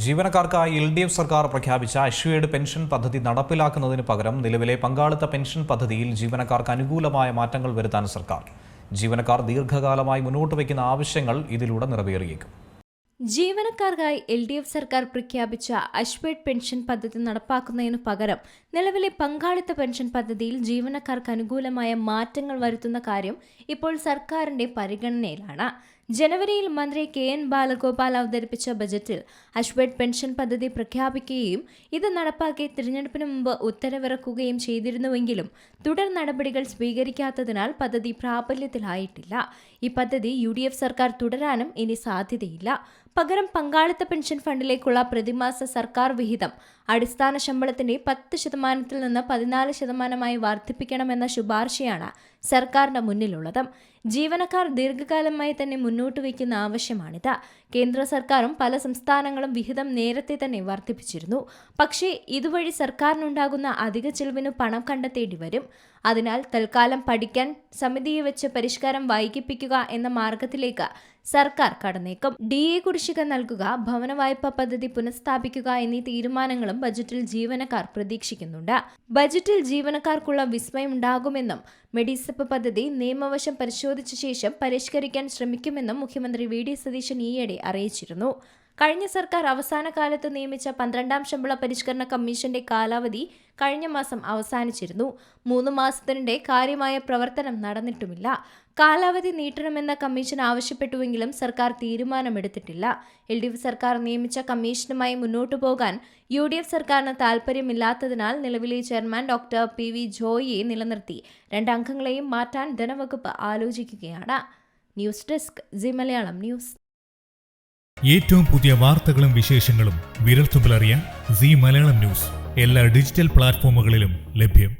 ജീവനക്കാർക്കായി LDF സർക്കാർ പ്രഖ്യാപിച്ച അഷ്വേർഡ് പെൻഷൻ പദ്ധതി നടപ്പിലാക്കുന്നതിന് പകരം നിലവിലെ പങ്കാളിത്ത പെൻഷൻ പദ്ധതിയിൽ ജീവനക്കാർക്ക് അനുകൂലമായ മാറ്റങ്ങൾ വരുത്താൻ സർക്കാർ. ജീവനക്കാർ ദീർഘകാലമായി മുന്നോട്ട് വയ്ക്കുന്ന ആവശ്യങ്ങൾ ഇതിലൂടെ നിറവേറിയേക്കും. ജീവനക്കാർക്കായി LDF സർക്കാർ പ്രഖ്യാപിച്ച അഷ്വേർഡ് പെൻഷൻ പദ്ധതി നടപ്പാക്കുന്നതിനു പകരം നിലവിലെ പങ്കാളിത്ത പെൻഷൻ പദ്ധതിയിൽ ജീവനക്കാർക്ക് അനുകൂലമായ മാറ്റങ്ങൾ വരുത്തുന്ന കാര്യം ഇപ്പോൾ സർക്കാരിന്റെ പരിഗണനയിലാണ്. ജനുവരിയിൽ മന്ത്രി KN ബാലഗോപാൽ അവതരിപ്പിച്ച ബജറ്റിൽ അഷ്വേർഡ് പെൻഷൻ പദ്ധതി പ്രഖ്യാപിക്കുകയും ഇത് നടപ്പാക്കി തിരഞ്ഞെടുപ്പിന് മുമ്പ് ഉത്തരവിറക്കുകയും ചെയ്തിരുന്നുവെങ്കിലും തുടർ നടപടികൾ സ്വീകരിക്കാത്തതിനാൽ പദ്ധതി പ്രാബല്യത്തിലായിട്ടില്ല. ഈ പദ്ധതി UDF സർക്കാർ തുടരാനും ഇനി സാധ്യതയില്ല. പകരം പങ്കാളിത്ത പെൻഷൻ ഫണ്ടിലേക്കുള്ള പ്രതിമാസ സർക്കാർ വിഹിതം അടിസ്ഥാന ശമ്പളത്തിന്റെ 10% നിന്ന് 14% വർദ്ധിപ്പിക്കണമെന്ന ശുപാർശയാണ് സർക്കാരിന്റെ മുന്നിലുള്ളത്. ജീവനക്കാർ ദീർഘകാലമായി തന്നെ മുന്നോട്ട് വയ്ക്കുന്ന ആവശ്യമാണിത്. കേന്ദ്ര സർക്കാരും പല സംസ്ഥാനങ്ങളും വിഹിതം നേരത്തെ തന്നെ വർദ്ധിപ്പിച്ചിരുന്നു. പക്ഷേ ഇതുവഴി സർക്കാരിനുണ്ടാകുന്ന അധിക ചെലവിന് പണം കണ്ടെത്തേണ്ടി വരും. അതിനാൽ തൽക്കാലം പഠിക്കാൻ സമിതിയെ വെച്ച് പരിഷ്കാരം വൈകിപ്പിക്കുക എന്ന മാർഗത്തിലേക്ക് സർക്കാർ കടന്നേക്കും. DA കുടിശ്ശിക നൽകുക, ഭവന വായ്പാ പദ്ധതി പുനഃസ്ഥാപിക്കുക എന്നീ തീരുമാനങ്ങളും ബജറ്റിൽ ജീവനക്കാർ പ്രതീക്ഷിക്കുന്നുണ്ട്. ബജറ്റിൽ ജീവനക്കാർക്കുള്ള വിസ്മയമുണ്ടാകുമെന്നും മെഡിസെപ്പ് പദ്ധതി നിയമവശം പരിശോധിച്ച ശേഷം പരിഷ്കരിക്കാൻ ശ്രമിക്കുമെന്നും മുഖ്യമന്ത്രി VD സതീശൻ ഈയിടെ അറിയിച്ചിരുന്നു. കഴിഞ്ഞ സർക്കാർ അവസാന കാലത്ത് നിയമിച്ച 12ാം ശമ്പള പരിഷ്കരണ കമ്മീഷന്റെ കാലാവധി കഴിഞ്ഞ മാസം അവസാനിച്ചിരുന്നു. 3 മാസത്തിനിടെ കാര്യമായ പ്രവർത്തനം നടന്നിട്ടുമില്ല. കാലാവധി നീട്ടണമെന്ന കമ്മീഷൻ ആവശ്യപ്പെട്ടുവെങ്കിലും സർക്കാർ തീരുമാനമെടുത്തിട്ടില്ല. LDF സർക്കാർ നിയമിച്ച കമ്മീഷനുമായി മുന്നോട്ടു പോകാൻ UDF സർക്കാരിന് താൽപ്പര്യമില്ലാത്തതിനാൽ നിലവിലെ ചെയർമാൻ ഡോക്ടർ PV ജോയിയെ നിലനിർത്തി 2 അംഗങ്ങളെയും മാറ്റാൻ ധനവകുപ്പ് ആലോചിക്കുകയാണ്. News desk C Malayalam news. ഏറ്റവും പുതിയ വാർത്തകളും വിശേഷങ്ങളും വിരൽത്തുമ്പിലറിയാൻ സി മലയാളം ന്യൂസ് എല്ലാ ഡിജിറ്റൽ പ്ലാറ്റ്ഫോമുകളിലും ലഭ്യം.